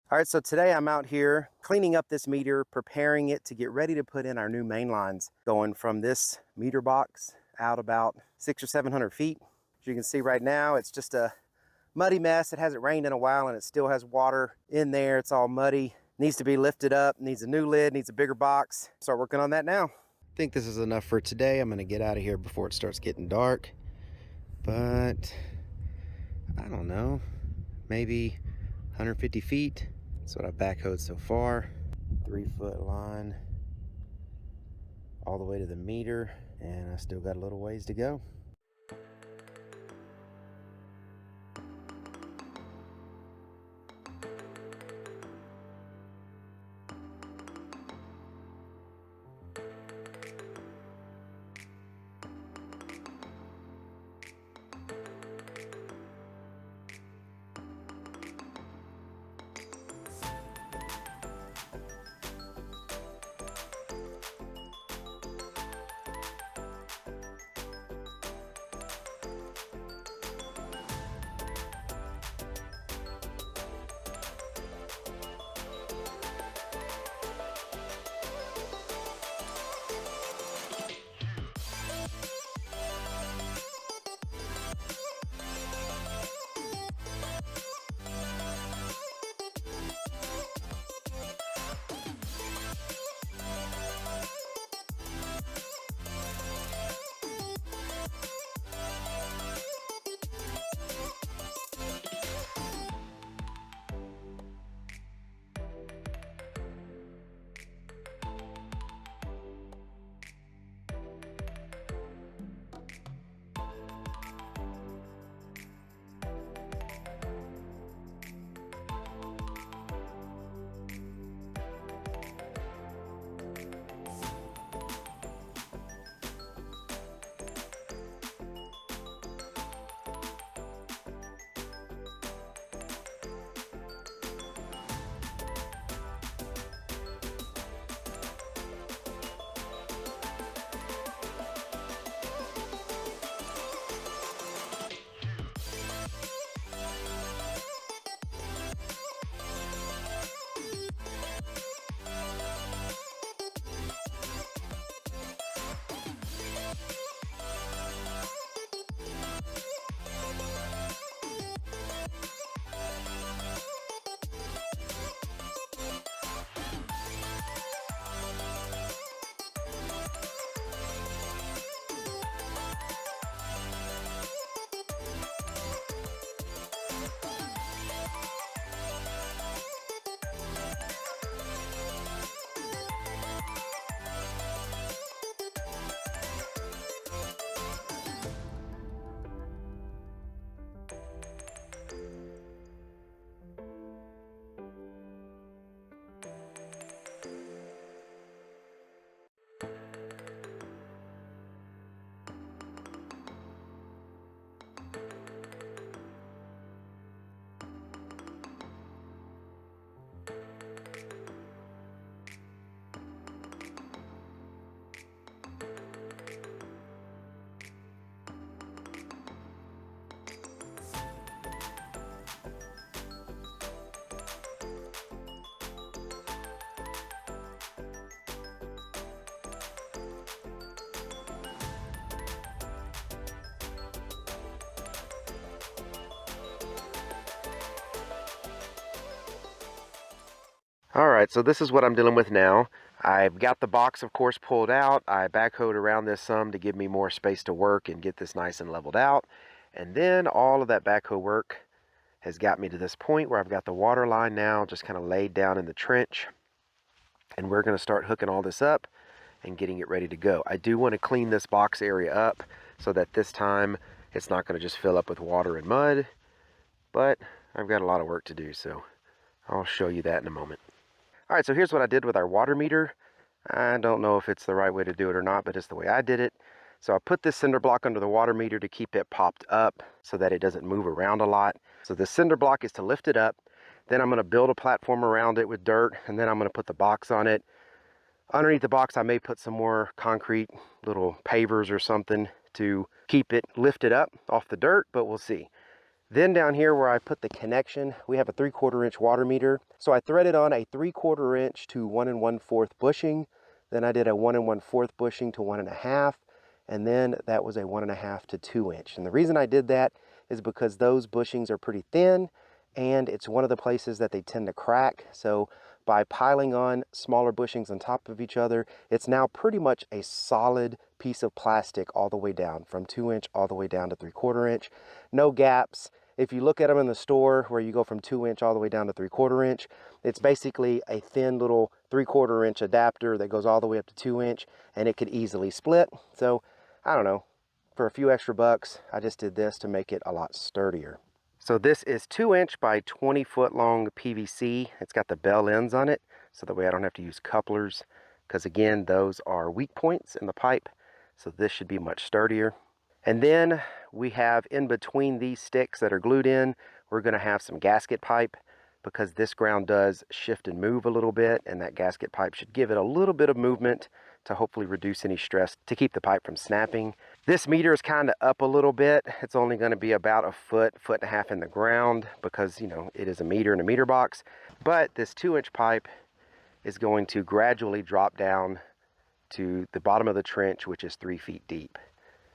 All right, so today I'm out here cleaning up this meter, preparing it to get ready to put in our new main lines, going from this meter box out about 600 or 700 feet. As you can see right now, it's just a muddy mess. It hasn't rained in a while and it still has water in there. It's all muddy, needs to be lifted up, needs a new lid, needs a bigger box. Start working on that now. I think this is enough for today. I'm gonna get out of here before it starts getting dark, but I don't know, maybe 150 feet. That's what I've backhoed so far. 3-foot line all the way to the meter, and I still got a little ways to go. All right, so this is what I'm dealing with now. I've got the box, of course, pulled out. I backhoed around this some to give me more space to work and get this nice and leveled out. And then all of that backhoe work has got me to this point where I've got the water line now just kind of laid down in the trench. And we're going to start hooking all this up and getting it ready to go. I do want to clean this box area up so that this time it's not going to just fill up with water and mud. But I've got a lot of work to do, so I'll show you that in a moment. All right, so here's what I did with our water meter. I don't know if it's the right way to do it or not, but it's the way I did it. So I put this cinder block under the water meter to keep it popped up so that it doesn't move around a lot. So the cinder block is to lift it up. Then I'm going to build a platform around it with dirt, and then I'm going to put the box on it. Underneath the box, I may put some more concrete, little pavers or something to keep it lifted up off the dirt, but we'll see. Then down here where I put the connection, we have a 3/4 inch water meter. So I threaded on a 3/4 inch to 1 1/4 bushing. Then I did a 1 1/4 bushing to 1 1/2. And then that was a 1 1/2 to 2 inch. And the reason I did that is because those bushings are pretty thin and it's one of the places that they tend to crack. So by piling on smaller bushings on top of each other, it's now pretty much a solid piece of plastic all the way down, from 2 inch all the way down to 3/4 inch. No gaps. If you look at them in the store where you go from 2 inch all the way down to 3/4 inch, it's basically a thin little 3/4 inch adapter that goes all the way up to 2 inch, and it could easily split. So I don't know, for a few extra bucks, I just did this to make it a lot sturdier. So this is 2 inch by 20 foot long PVC. It's got the bell ends on it, so that way I don't have to use couplers, because again, those are weak points in the pipe. So this should be much sturdier. And then we have in between these sticks that are glued in, we're going to have some gasket pipe, because this ground does shift and move a little bit, and that gasket pipe should give it a little bit of movement to hopefully reduce any stress to keep the pipe from snapping. This meter is kind of up a little bit. It's only going to be about a foot, 1.5 feet in the ground, because, you know, it is a meter in a meter box. But this 2 inch pipe is going to gradually drop down to the bottom of the trench, which is 3 feet deep.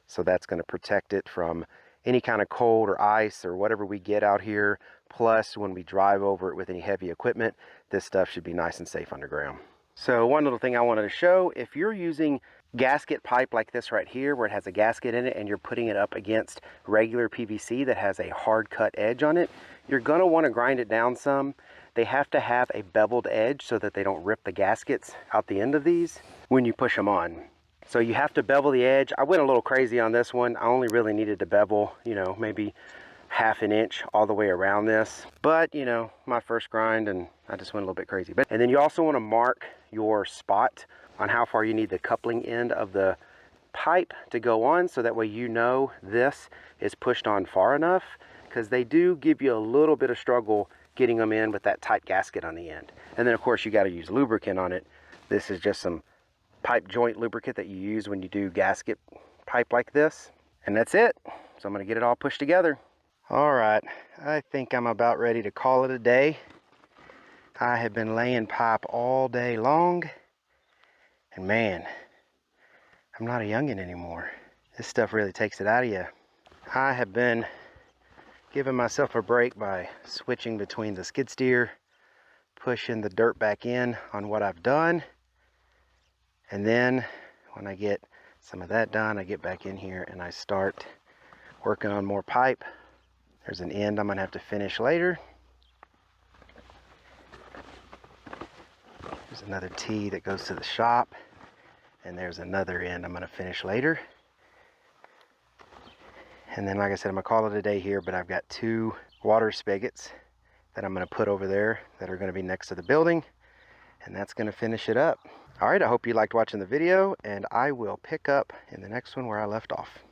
So that's going to protect it from any kind of cold or ice or whatever we get out here. Plus, when we drive over it with any heavy equipment, this stuff should be nice and safe underground. So one little thing I wanted to show, if you're using gasket pipe like this right here, where it has a gasket in it, and you're putting it up against regular PVC that has a hard cut edge on it, you're going to want to grind it down some. They have to have a beveled edge so that they don't rip the gaskets out the end of these when you push them on. So you have to bevel the edge. I went a little crazy on this one. I only really needed to bevel, you know, maybe 1/2 inch all the way around this. But, you know, my first grind, and I just went a little bit crazy. And then you also want to mark your spot on how far you need the coupling end of the pipe to go on, so that way you know this is pushed on far enough, because they do give you a little bit of struggle getting them in with that tight gasket on the end. And then of course you got to use lubricant on it. This is just some pipe joint lubricant that you use when you do gasket pipe like this. And that's it. So I'm going to get it all pushed together. All right, I think I'm about ready to call it a day. I have been laying pipe all day long, and man, I'm not a youngin' anymore. This stuff really takes it out of you. I have been giving myself a break by switching between the skid steer, pushing the dirt back in on what I've done, and then when I get some of that done, I get back in here and I start working on more pipe. There's an end I'm gonna have to finish later. There's another T that goes to the shop, and there's another end I'm gonna finish later. And then, like I said, I'm gonna call it a day here, but I've got 2 water spigots that I'm gonna put over there that are gonna be next to the building, and that's gonna finish it up. All right, I hope you liked watching the video, and I will pick up in the next one where I left off.